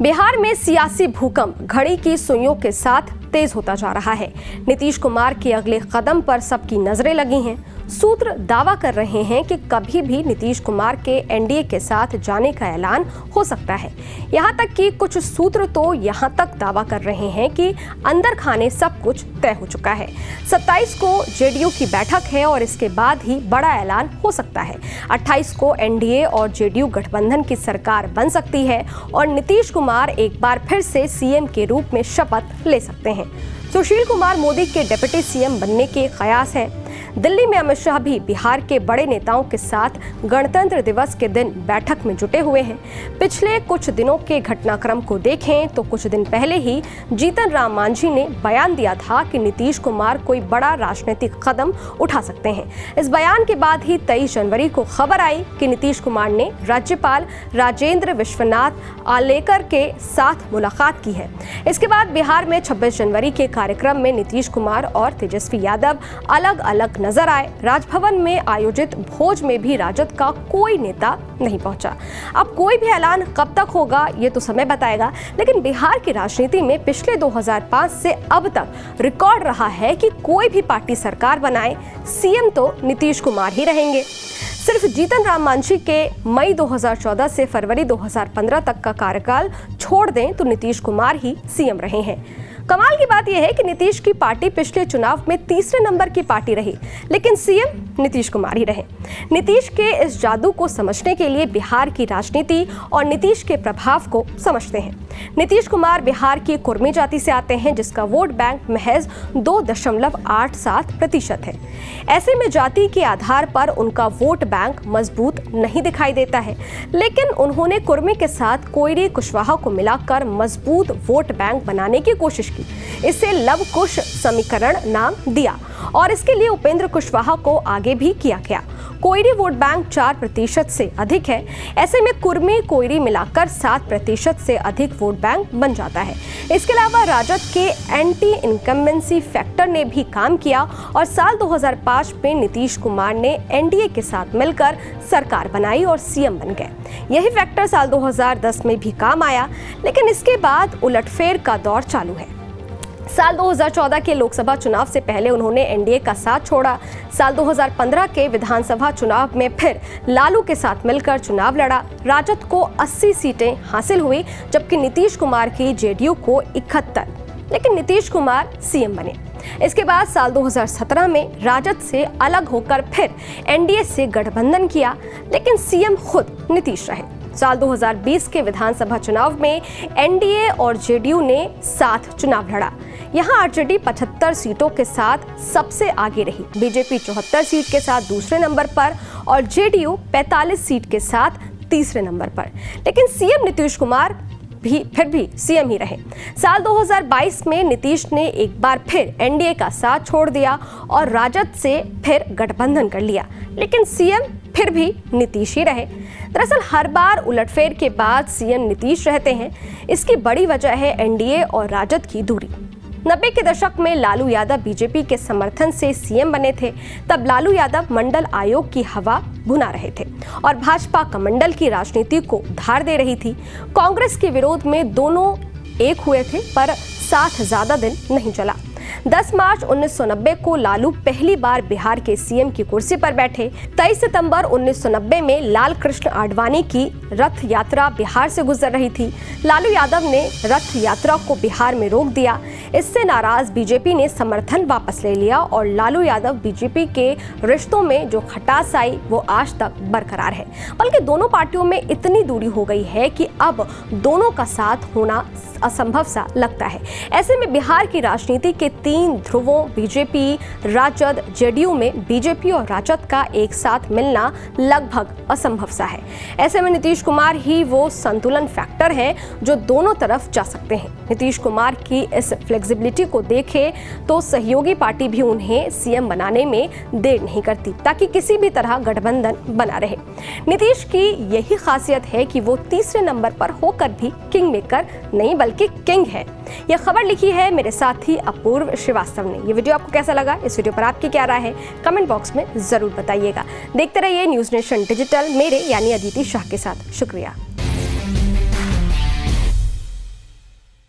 बिहार में सियासी भूकंप घड़ी की सुइयों के साथ तेज होता जा रहा है। नीतीश कुमार के अगले कदम पर सबकी नजरें लगी हैं। सूत्र दावा कर रहे हैं कि कभी भी नीतीश कुमार के एनडीए के साथ जाने का ऐलान हो सकता है। यहां तक कि कुछ सूत्र तो यहां तक दावा कर रहे हैं कि अंदर खाने सब कुछ तय हो चुका है। 27 को जेडीयू की बैठक है और इसके बाद ही बड़ा ऐलान हो सकता है। 28 को एनडीए और जेडीयू गठबंधन की सरकार बन सकती है और नीतीश कुमार एक बार फिर से सीएम के रूप में शपथ ले सकते हैं। सुशील कुमार मोदी के डिप्टी सीएम बनने के कयास है। दिल्ली में अमित शाह भी बिहार के बड़े नेताओं के साथ गणतंत्र दिवस के दिन बैठक में जुटे हुए हैं। पिछले कुछ दिनों के घटनाक्रम को देखें तो कुछ दिन पहले ही जीतन राम मांझी ने बयान दिया था कि नीतीश कुमार कोई बड़ा राजनीतिक कदम उठा सकते हैं। इस बयान के बाद ही 23 जनवरी को खबर आई कि नीतीश कुमार ने राज्यपाल राजेंद्र विश्वनाथ आलेकर के साथ मुलाकात की है। इसके बाद बिहार में 26 जनवरी के कार्यक्रम में नीतीश कुमार और तेजस्वी यादव अलग अलग नजर आए। राजभवन में आयोजित भोज में भी राजद का कोई नेता नहीं पहुंचा। अब कोई भी ऐलान कब तक होगा ये तो समय बताएगा, लेकिन बिहार की राजनीति में पिछले 2005 से अब तक रिकॉर्ड रहा है कि कोई भी पार्टी सरकार बनाए, सीएम तो नीतीश कुमार ही रहेंगे। सिर्फ जीतन राम मांझी के मई 2014 से फरवरी 2015 तक का कार्यकाल छोड़ दें तो नीतीश कुमार ही सीएम रहे हैं। कमाल की बात यह है कि नीतीश की पार्टी पिछले चुनाव में तीसरे नंबर की पार्टी रही, लेकिन सीएम नीतीश कुमार ही रहे। नीतीश के इस जादू को समझने के लिए बिहार की राजनीति और नीतीश के प्रभाव को समझते हैं। नीतीश कुमार बिहार की कुर्मी जाति से आते हैं, जिसका वोट बैंक महज 2.87% है। ऐसे में जाति के आधार पर उनका वोट बैंक मजबूत नहीं दिखाई देता है, लेकिन उन्होंने कुर्मी के साथ कोयरी कुशवाहा को मिलाकर मजबूत वोट बैंक बनाने की कोशिश की। इसे लव कुश समीकरण नाम दिया और इसके लिए उपेंद्र कुशवाहा को आगे भी किया गया। कोयरी वोट बैंक 4% से अधिक है। ऐसे में कुर्मी कोयरी मिलाकर 7% से अधिक वोट बैंक बन जाता है। इसके अलावा राजद के एंटी इनकम्बेंसी फैक्टर ने भी काम किया और साल 2005 में नीतीश कुमार ने एनडीए के साथ मिलकर सरकार बनाई और सीएम बन गए। यही फैक्टर साल 2010 में भी काम आया, लेकिन इसके बाद उलटफेर का दौर चालू है। साल 2014 के लोकसभा चुनाव से पहले उन्होंने एनडीए का साथ छोड़ा। साल 2015 के विधानसभा चुनाव में फिर लालू के साथ मिलकर चुनाव लड़ा। राजद को 80 सीटें हासिल हुई, जबकि नीतीश कुमार की जेडीयू को 71, लेकिन नीतीश कुमार सीएम बने। इसके बाद साल 2017 में राजद से अलग होकर फिर एनडीए से गठबंधन किया, लेकिन सीएम खुद नीतीश रहे। साल 2020 के विधानसभा चुनाव में एनडीए और जेडीयू ने साथ चुनाव लड़ा। यहां आरजेडी 75 सीटों के साथ सबसे आगे रही, बीजेपी 74 सीट के साथ दूसरे नंबर पर और जेडीयू 45 सीट के साथ तीसरे नंबर पर। लेकिन सीएम नीतीश कुमार फिर भी सीएम ही रहे। साल 2022 में नीतीश ने एक बार फिर एनडीए का साथ छोड़ दिया और राजद से फिर गठबंधन कर लिया, लेकिन सीएम फिर भी नीतीश ही रहे। दरअसल हर बार उलटफेर के बाद सीएम नीतीश रहते हैं। इसकी बड़ी वजह है एनडीए और राजद की दूरी। 90 के दशक में लालू यादव बीजेपी के समर्थन से सीएम बने थे। तब लालू यादव मंडल आयोग की हवा भुना रहे थे और भाजपा कमंडल की राजनीति को धार दे रही थी। कांग्रेस के विरोध में दोनों एक हुए थे, पर साथ ज्यादा दिन नहीं चला। 10 मार्च 1990 को लालू पहली बार बिहार के सीएम की कुर्सी पर बैठे। 23 सितंबर 1990 में लाल कृष्ण आडवाणी की रथ यात्रा बिहार से गुजर रही थी। लालू यादव ने रथ यात्रा को बिहार में रोक दिया। इससे नाराज बीजेपी ने समर्थन वापस ले लिया और लालू यादव बीजेपी के रिश्तों में जो खटास आई वो आज तक बरकरार है। बल्कि दोनों पार्टियों में इतनी दूरी हो गई है कि अब दोनों का साथ होना असंभव सा लगता है। ऐसे में बिहार की राजनीति के 3 ध्रुवों बीजेपी, राजद, जेडीयू में बीजेपी और राजद का एक साथ मिलना लगभग असंभव सा है। ऐसे में नीतीश कुमार ही वो संतुलन फैक्टर है जो दोनों तरफ जा सकते हैं। नीतीश कुमार की इस फ्लेक्सिबिलिटी को देखे तो सहयोगी पार्टी भी उन्हें सीएम बनाने में देर नहीं करती, ताकि किसी भी तरह गठबंधन बना रहे। नीतीश की यही खासियत है कि वो तीसरे नंबर पर होकर भी किंग मेकर नहीं बल्कि किंग है। यह खबर लिखी है मेरे साथी अपूर्व श्रीवास्तव ने। ये वीडियो आपको कैसा लगा, इस वीडियो पर आपकी क्या राय है, कमेंट बॉक्स में जरूर बताइएगा। देखते रहिए न्यूज़ नेशन डिजिटल मेरे यानी अदिति शाह के साथ। शुक्रिया।